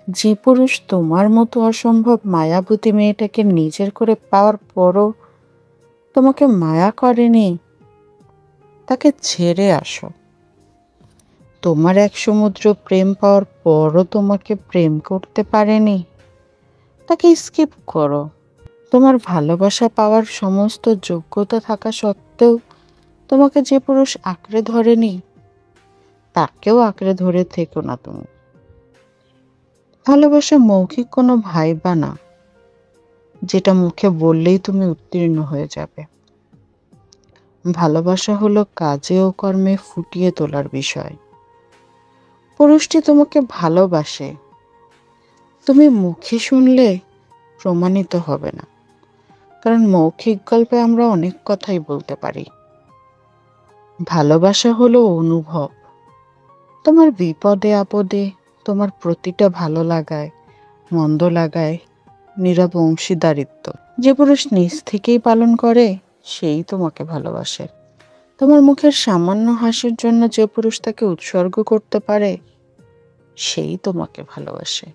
যে পুরুষ তোমার মতো অসম্ভব মায়াবতী মেয়েটাকে নিজের করে পাওয়ার পরও তোমাকে মায়া করেনি, তাকে ছেড়ে আসো। তোমার এক সমুদ্র প্রেম পাওয়ার পরও তোমাকে প্রেম করতে পারেনি, তাকে স্কিপ করো। তোমার ভালোবাসা পাওয়ার সমস্ত যোগ্যতা থাকা সত্ত্বেও তোমাকে যে পুরুষ আঁকড়ে ধরেনি, তাকেও আঁকড়ে ধরে থেকো না তুমি। ভালোবাসা মৌখিক কোনো ভাইবা না, যেটা মুখে বললেই তুমি উত্তীর্ণ হয়ে যাবে। ভালোবাসা হলো কাজে ও কর্মে ফুটিয়ে তোলার বিষয়। পুরুষটি তোমাকে ভালোবাসে, তুমি মুখে শুনলে প্রমাণিত হবে না, কারণ মৌখিক গল্পে আমরা অনেক কথাই বলতে পারি। ভালোবাসা হলো অনুভব। তোমার বিপদে আপদে তোমার প্রতিটা ভালো লাগায় মন্দ লাগায় নীরব অংশীদারিত্ব যে পুরুষ নিজ থেকেই পালন করে, সেই তোমাকে ভালোবাসে। তোমার মুখের সামান্য হাসির জন্য যে পুরুষ তাকে উৎসর্গ করতে পারে, সেই তোমাকে ভালোবাসে।